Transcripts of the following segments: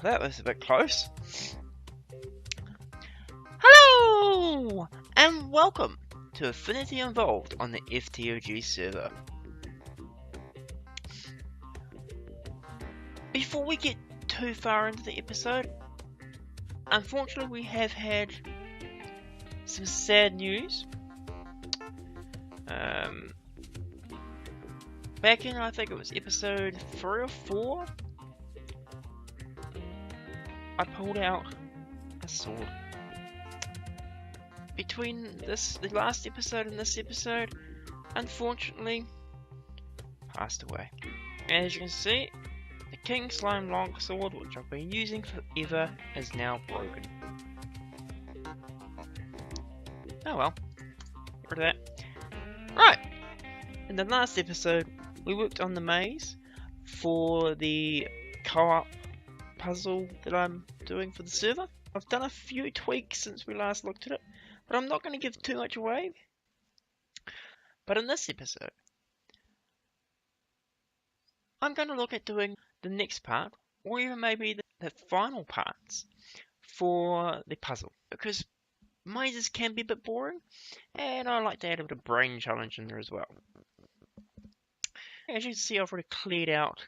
that was a bit close. Hello, and welcome to Infinity Evolved on the FTOG server. Before we get too far into the episode, unfortunately we have had some sad news. Back in, I think it was episode 3 or 4, I pulled out a sword. Between the last episode and this episode, unfortunately, passed away. As you can see, the King Slime Longsword, which I've been using forever, is now broken. Oh well, get rid of that. Right, in the last episode, we worked on the maze for the co-op puzzle that I'm doing for the server. I've done a few tweaks since we last looked at it, but I'm not going to give too much away. But in this episode, I'm going to look at doing the next part, or even maybe the final parts for the puzzle, because mazes can be a bit boring, and I like to add a bit of brain challenge in there as well. As you can see, I've already cleared out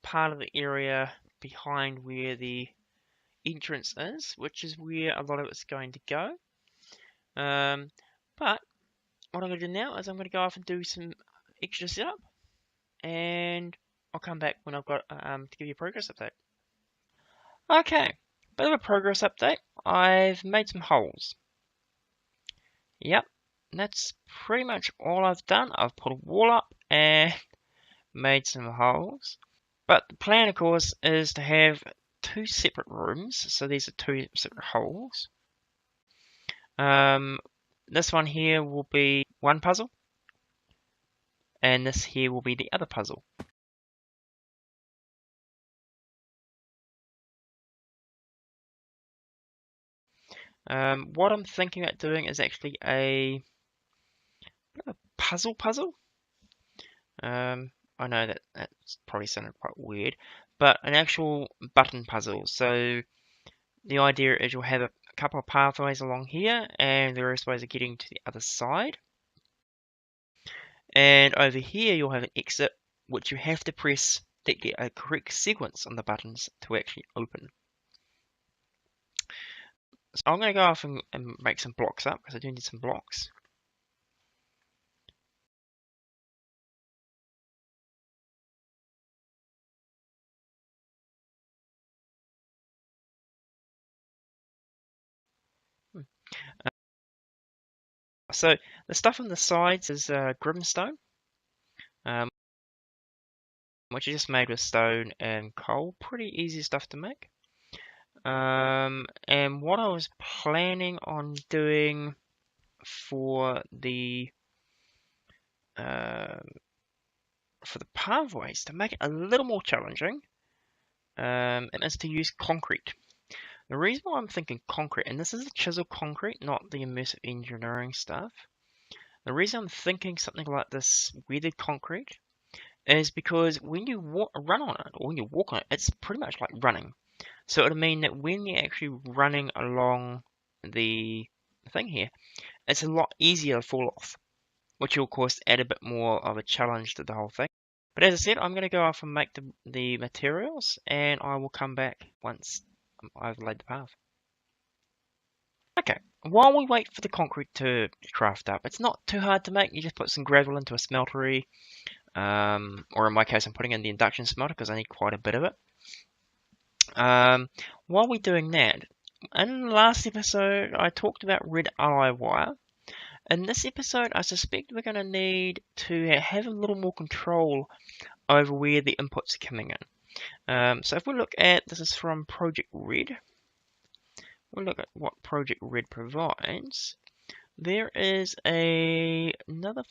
part of the area behind where the entrance is, which is where a lot of it's going to go. But what I'm going to do now is I'm going to go off and do some extra setup, and I'll come back when I've got to give you a progress update. Okay, bit of a progress update. I've made some holes. Yep, that's pretty much all I've done. I've put a wall up and made some holes. But the plan, of course, is to have two separate rooms. So these are two separate holes. This one here will be one puzzle, and this here will be the other puzzle. What I'm thinking about doing is actually a puzzle. I know that's probably sounded quite weird, but an actual button puzzle. So the idea is you'll have a couple of pathways along here, and various ways of getting to the other side. And over here you'll have an exit, which you have to press to get a correct sequence on the buttons to actually open. So I'm going to go off and make some blocks up, because I do need some blocks. So the stuff on the sides is grimstone, which is just made with stone and coal. Pretty easy stuff to make. And what I was planning on doing for the pathways to make it a little more challenging, is to use concrete. The reason why I'm thinking concrete, and this is the chisel concrete, not the immersive engineering stuff. The reason I'm thinking something like this weathered concrete is because when you run on it, or when you walk on it, it's pretty much like running. So it would mean that when you're actually running along the thing here, it's a lot easier to fall off, which will of course add a bit more of a challenge to the whole thing. But as I said, I'm going to go off and make the materials, and I will come back once I've laid the path. Okay, while we wait for the concrete to craft up, it's not too hard to make. You just put some gravel into a smeltery, or in my case I'm putting in the induction smelter because I need quite a bit of it. While we're doing that, in the last episode I talked about red ally wire. In this episode I suspect we're going to need to have a little more control over where the inputs are coming in. So if we look at, this is from Project Red, we'll look at what Project Red provides. There is another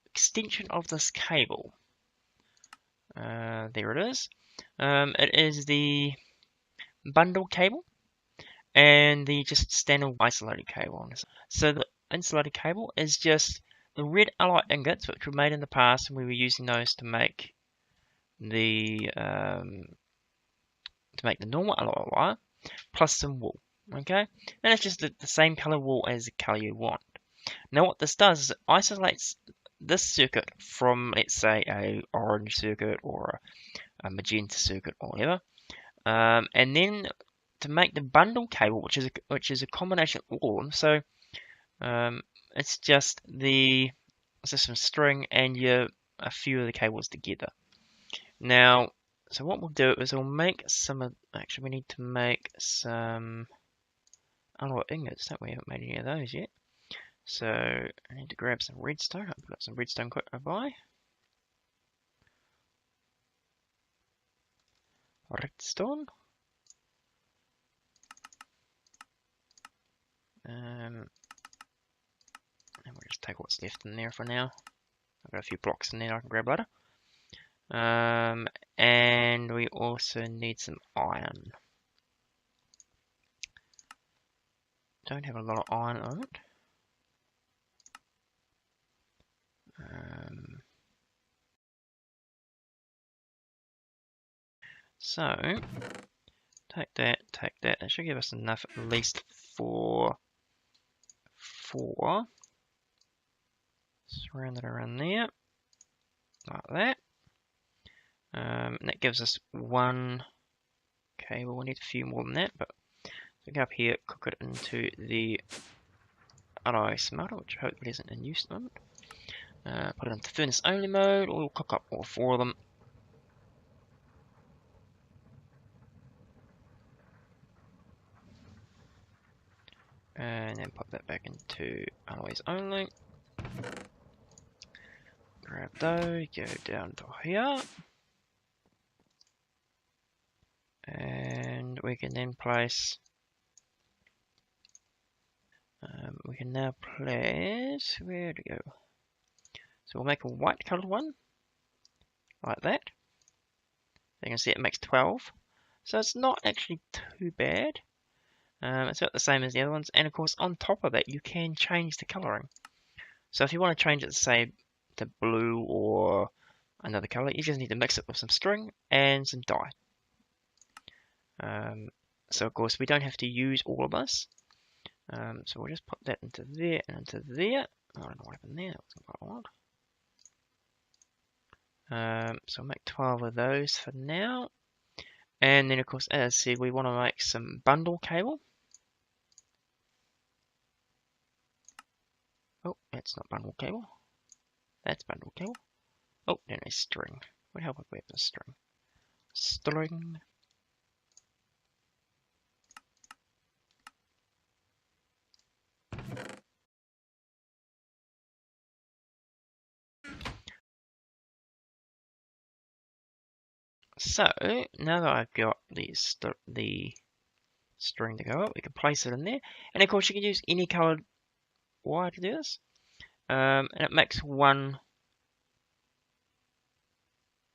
extension of this cable. There it is. It is the bundle cable and the just standard isolated cable. So the insulated cable is just the red alloy ingots, which were made in the past, and we were using those to make the to make the normal alloy wire, plus some wool. Okay, and it's just the same color wool as the color you want. Now what this does is it isolates this circuit from, let's say, a orange circuit or a magenta circuit or whatever. And then to make the bundle cable, which is a combination of all of them. So it's just some string and a few of the cables together. Now, so what we'll do is we'll make some. Actually, we need to make some alloy ingots. Don't we? Haven't made any of those yet. So I need to grab some redstone. I've got some redstone quick nearby. Redstone. And we'll just take what's left in there for now. I've got a few blocks in there I can grab later. And we also need some iron. Don't have a lot of iron on it. So take that. That should give us enough at least for 4. Surround it around there, like that. And that gives us 1 cable. We need a few more than that, but so go up here, cook it into the alloy smelter, which hopefully isn't in use at the moment. Put it into furnace only mode. We'll cook up all 4 of them. And then put that back into alloys only. Grab those, go down to here. And we can then place. We can now place. Where to go? So we'll make a white coloured one, like that. You can see it makes 12. So it's not actually too bad. It's about the same as the other ones, and of course on top of that you can change the colouring. So if you want to change it, say, to blue or another colour, you just need to mix it with some string and some dye. So of course we don't have to use all of this. So we'll just put that into there and into there. I don't know what happened there, that was quite odd. So I'll make 12 of those for now. And then of course, as I said, we want to make some bundle cable. Oh, that's not bundle cable. That's bundle cable. Oh, then a string. What the hell would we have this string? String. So now that I've got the string to go up, we can place it in there, and of course you can use any coloured wire to do this, and it makes 1.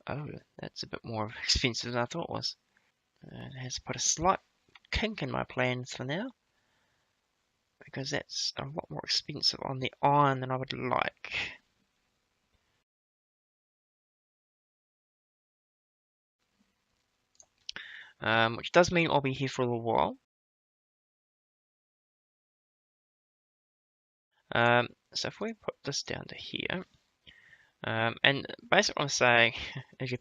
Oh, that's a bit more expensive than I thought it was. It has put a slight kink in my plans for now, because that's a lot more expensive on the iron than I would like. Which does mean I'll be here for a little while. So if we put this down to here, and basically what I'm saying is so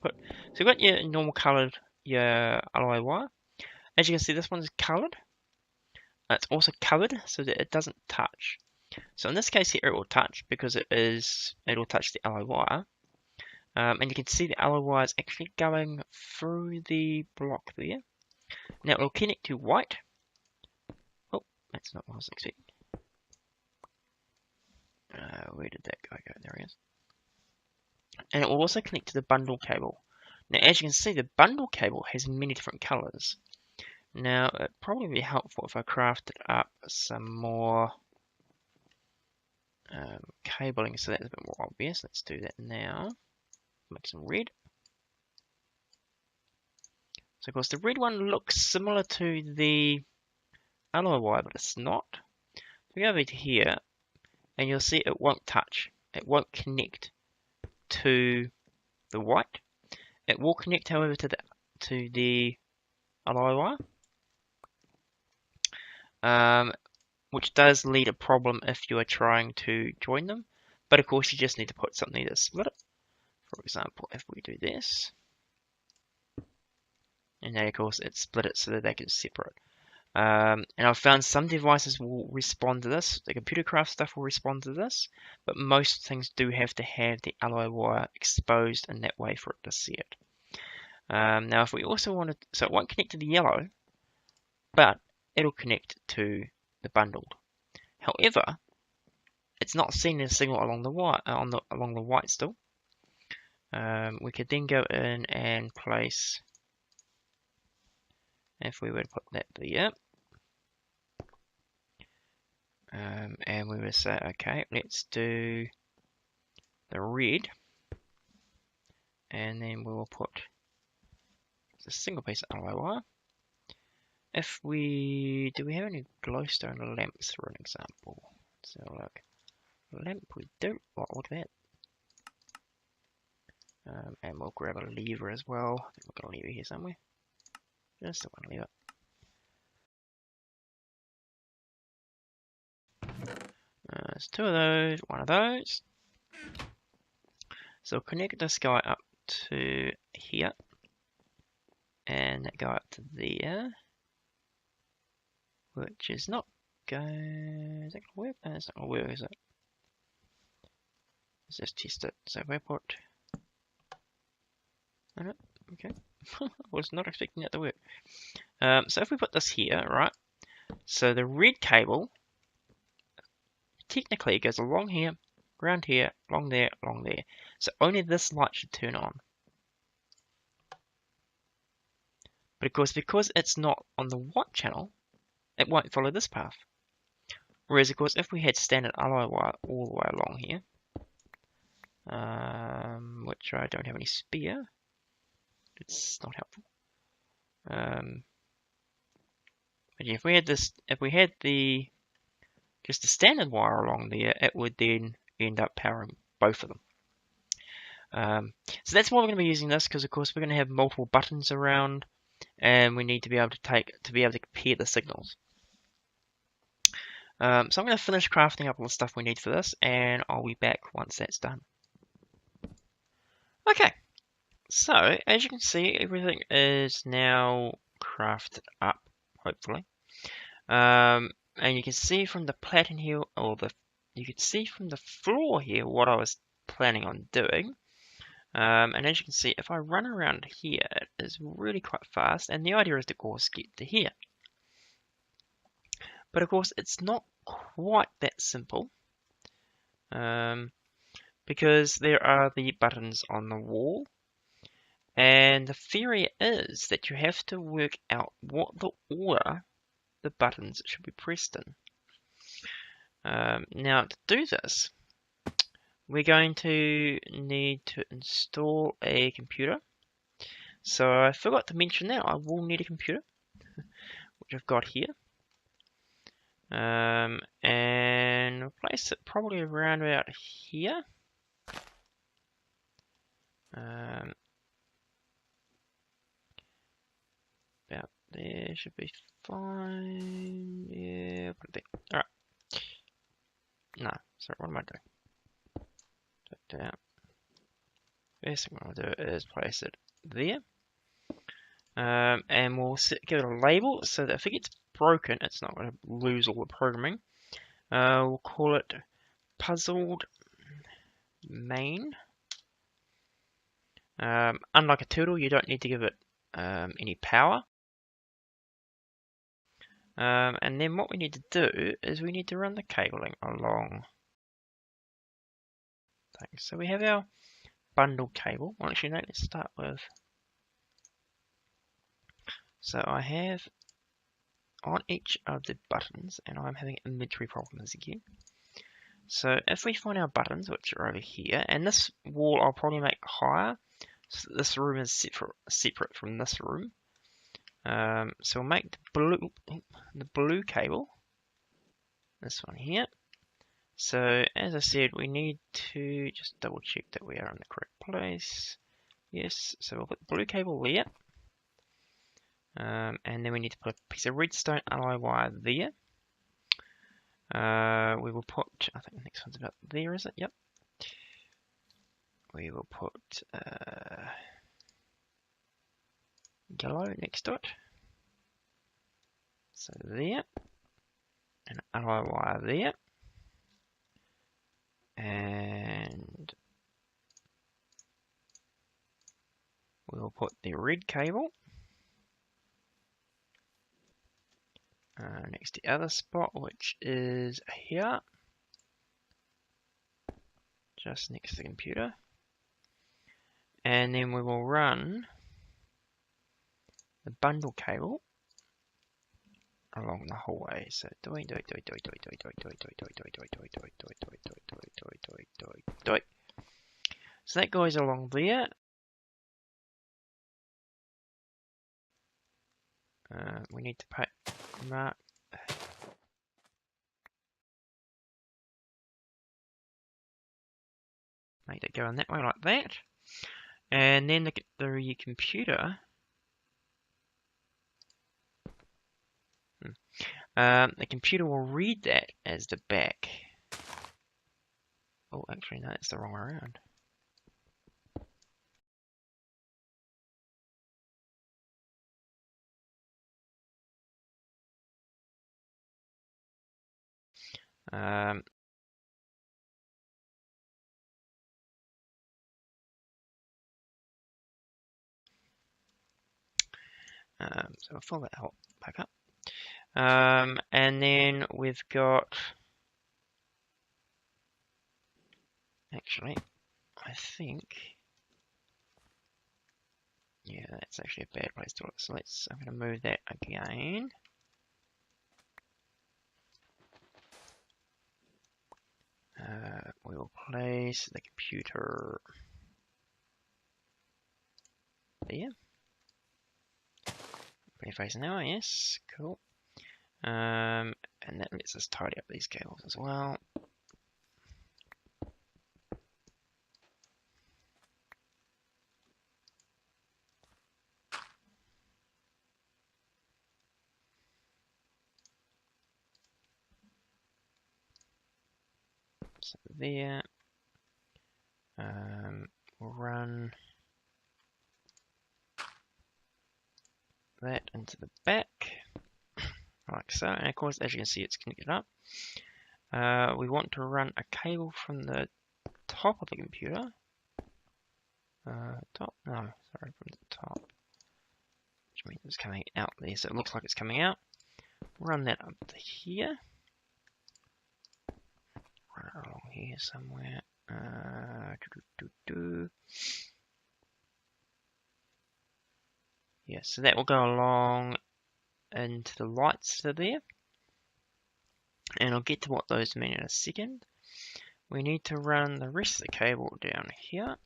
you've got your normal coloured, your alloy wire. As you can see, this one's coloured. It's also covered so that it doesn't touch. So in this case here, it will touch because it will touch the alloy wire. And you can see the alloy wire is actually going through the block there. Now it will connect to white. Oh, that's not what I was expecting. Where did that guy go? There he is. And it will also connect to the bundle cable. Now as you can see, the bundle cable has many different colours. Now it'd probably be helpful if I crafted up some more cabling so that's a bit more obvious. Let's do that now. Make some red. So of course the red one looks similar to the alloy wire, but it's not. We go over to here and you'll see it won't touch. It won't connect to the white. It will connect, however, to the alloy wire, which does lead a problem if you are trying to join them. But of course, you just need to put something to split it. For example, if we do this, and then of course it split it so that they can separate. And I've found some devices will respond to this. The computer craft stuff will respond to this, but most things do have to have the alloy wire exposed in that way for it to see it. Now, if we also want to, so it won't connect to the yellow, but it'll connect to the bundled. However, it's not sending a signal along the wire along the white still. We could then go in and place, if we were to put that there, and we would say, okay, let's do the red, and then we will put a single piece of alloy wire. If we do, we have any glowstone lamps for an example? So look, lamp we don't. Oh, look at that. And we'll grab a lever as well. I think we've got a lever here somewhere. Just the one lever. There's two of those, one of those. So connect this guy up to here, and that guy up to there, which is not going. Is that gonna work? No, it's not gonna work, is it? Let's just test it. So if I put. Okay. I was not expecting that to work. So if we put this here, right? So the red cable technically goes along here, around here, along there, along there. So only this light should turn on. But of course, because it's not on the white channel, it won't follow this path. Whereas, of course, if we had standard alloy wire all the way along here, which I don't have any spare, it's not helpful. But yeah, if we had this, if we had just the standard wire along there, it would then end up powering both of them. So that's why we're going to be using this, because of course we're going to have multiple buttons around, and we need to be able to compare the signals. So I'm going to finish crafting up all the stuff we need for this, and I'll be back once that's done. Okay, so as you can see, everything is now crafted up, hopefully. And you can see from the pattern here, or you can see from the floor here what I was planning on doing. And as you can see, if I run around here, it is really quite fast, and the idea is to, of course, get to here. But of course, it's not quite that simple, because there are the buttons on the wall, and the theory is that you have to work out what the order the buttons should be pressed in. Now, to do this, we're going to need to install a computer. So I forgot to mention that I will need a computer, which I've got here. And replace it probably around about here. About there should be fine. Yeah, put it there. Alright. No, sorry, what am I doing? Put it down. First thing I'm going to do is place it there. And we'll give it a label so that if it gets broken, it's not going to lose all the programming. We'll call it puzzled main. Unlike a turtle, you don't need to give it any power. And then what we need to do is we need to run the cabling along things. So we have our bundle cable. Well, actually, no, let's start with. So I have on each of the buttons, and I'm having inventory problems again. So if we find our buttons, which are over here, and this wall I'll probably make higher, so this room is separate from this room. So we'll make the blue cable, this one here. So as I said, we need to just double check that we are in the correct place. Yes, so we'll put the blue cable there. And then we need to put a piece of redstone alloy wire there. We will put, I think the next one's about there, is it? Yep. We will put yellow next to it. So there. And alloy wire there. And we will put the red cable next to the other spot, which is here, just next to the computer. And then we will run the bundle cable along the whole way. So so that goes along there. We need to mark make it go in that way like that. And then the computer the computer will read that as the back. Oh, actually, no, that's the wrong way around. So I'll fill that back up. And then we've got, actually, I think, yeah, that's actually a bad place to look. So I'm going to move that again. We will place the computer there. Pretty facing that way, yes, cool. And that lets us tidy up these cables as well. So there. We'll run that into the back, like so. And of course, as you can see, it's connected up. We want to run a cable from the top of the computer. From the top. Which means it's coming out there, so it looks like it's coming out. Run that up to here. Run it along here somewhere. Yeah, so that will go along into the lights that are there. And I'll get to what those mean in a second. We need to run the rest of the cable down here.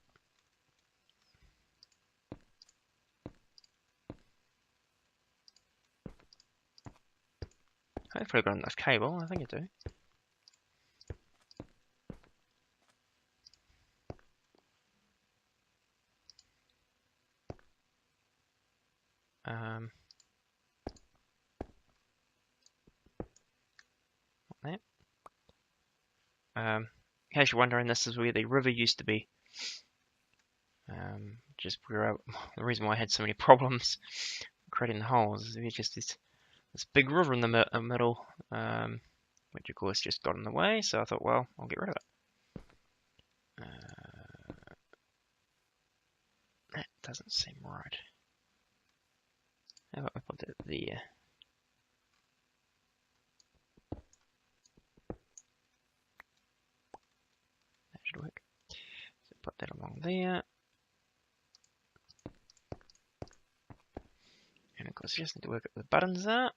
Hopefully I've got enough cable, I think I do. Not that. In case you're wondering, this is where the river used to be. Just where the reason why I had so many problems creating the holes is there's just this big river in the middle, which of course just got in the way. So I thought, well, I'll get rid of it. That doesn't seem right. How about we put it there? That should work. So put that along there. And of course, you just need to work out the buttons are.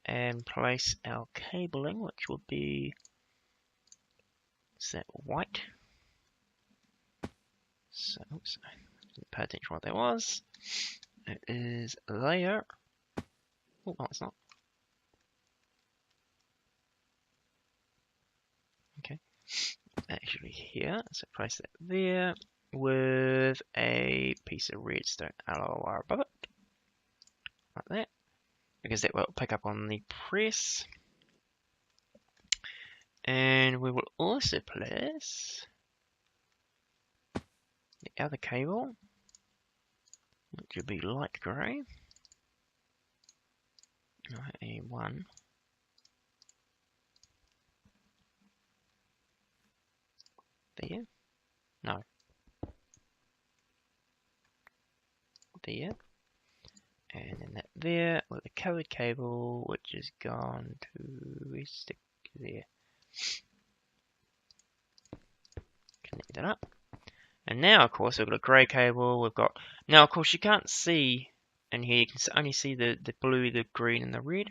And place our cabling, which will be, is that white? So, oops, I didn't pay attention to what that was. It is there. Oh, no, it's not. Okay, actually here. So place that there with a piece of redstone alloy wire above it. like that, because that will pick up on the press. And we will also place the other cable, which will be light grey. A1. There. No. There. And then that there with the covered cable, which has gone to stick there. Connect that up. And now, of course, we've got a grey cable. We've got now, of course, you can't see in here. You can only see the blue, the green, and the red,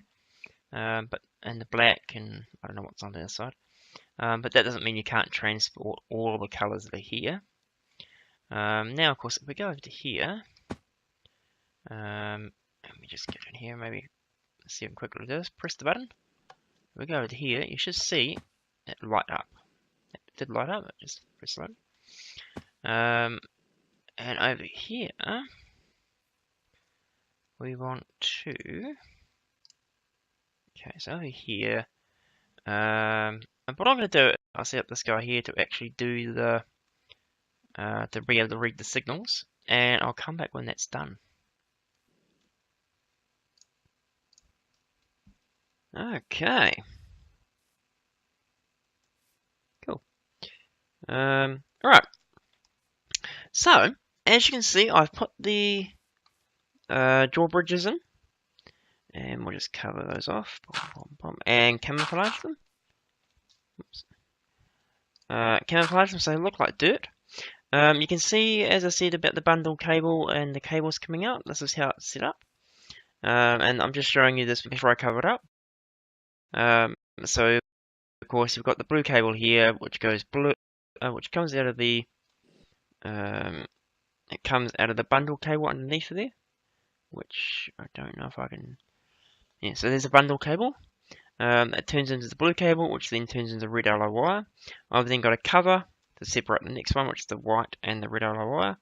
and the black, and I don't know what's on the other side. But that doesn't mean you can't transport all the colours that are here. Now, of course, if we go over to here, let me just get in here. Maybe let's see if I can quickly do this. Press the button. If we go over to here, you should see it light up. It did light up. Just press the button. And over here, we want to. Okay, so over here, and what I'm going to do, I'll set up this guy here to actually do the, to be able to read the signals, and I'll come back when that's done. Okay. Cool. Alright. So, as you can see, I've put the drawbridges in, and we'll just cover those off, and camouflage them. Oops. Camouflage them so they look like dirt. You can see, as I said, about the bundle cable and the cables coming out. This is how it's set up. And I'm just showing you this before I cover it up. So, of course, you've got the blue cable here, which goes blue, which comes out of the it comes out of the bundle cable underneath there, which I don't know if I can. Yeah, so there's a bundle cable. It turns into the blue cable, which then turns into red yellow wire. I've then got a cover to separate the next one, which is the white and the red yellow wire,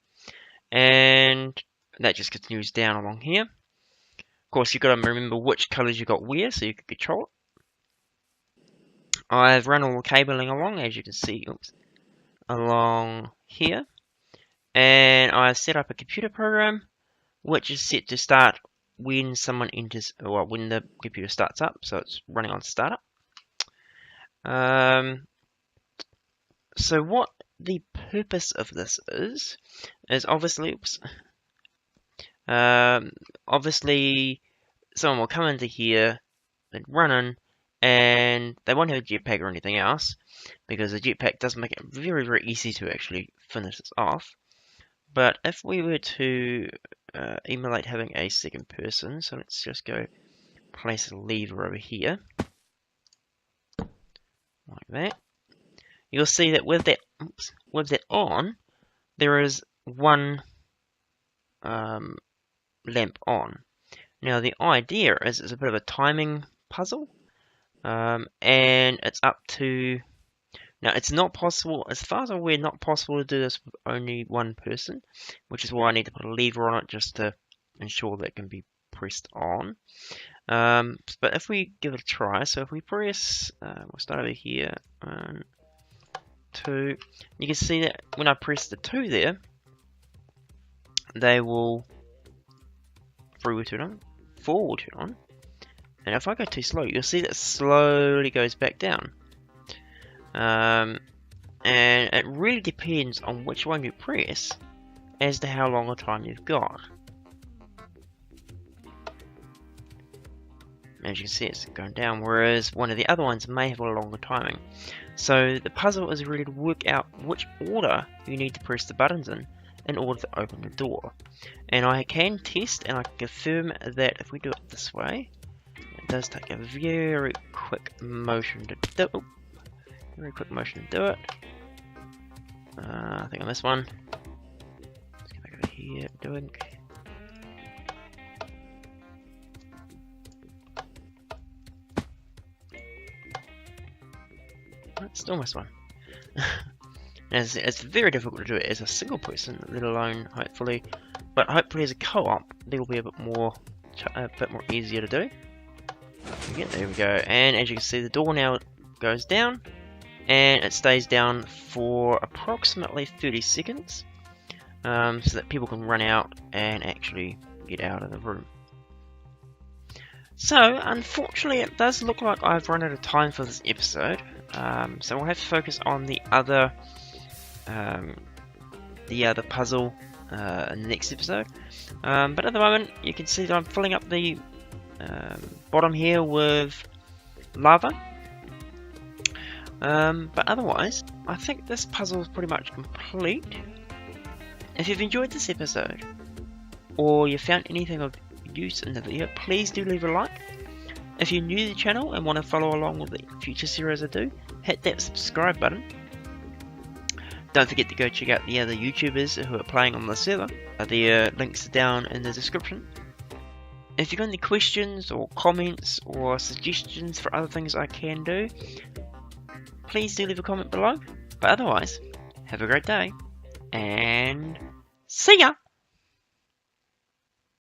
and that just continues down along here. Of course, you've got to remember which colours you got where, so you can control it. I've run all the cabling along, as you can see, along here, and I've set up a computer program which is set to start when someone enters, or when the computer starts up, so it's running on startup. So what the purpose of this is obviously, obviously someone will come into here and run in, and they won't have a jetpack or anything else, because the jetpack does make it very, very easy to actually finish this off. But if we were to emulate having a second person, so let's just go place a lever over here, like that. You'll see that with that on, there is one lamp on. Now the idea is it's a bit of a timing puzzle, and it's up to. Now, it's not possible, as far as I'm aware, not possible to do this with only one person, which is why I need to put a lever on it just to ensure that it can be pressed on. But if we give it a try, so if we press, we'll start over here, 1, 2, you can see that when I press the 2 there, they will, 3 will turn on, 4 will turn on, and if I go too slow, you'll see that it slowly goes back down. And it really depends on which one you press as to how long a time you've got. As you can see, it's going down, whereas one of the other ones may have a longer timing. So the puzzle is really to work out which order you need to press the buttons in order to open the door. And I can test and I can confirm that if we do it this way, it does take a very quick motion to do it. Very quick motion to do it. I think on this one. Let's go back over here. Doing. Still missed one. It's very difficult to do it as a single person, let alone hopefully. But hopefully as a co-op, there will be a bit more a bit more easier to do. Again, there we go. And as you can see, the door now goes down, and it stays down for approximately 30 seconds, so that people can run out and actually get out of the room. So, unfortunately, it does look like I've run out of time for this episode. So we'll have to focus on the other puzzle in the next episode. But at the moment, you can see that I'm filling up the bottom here with lava. But otherwise, I think this puzzle is pretty much complete. If you've enjoyed this episode, or you found anything of use in the video, please do leave a like. If you're new to the channel and want to follow along with the future series I do, hit that subscribe button. Don't forget to go check out the other YouTubers who are playing on the server. The links are down in the description. If you've got any questions or comments or suggestions for other things I can do, please do leave a comment below. But otherwise, have a great day and see ya!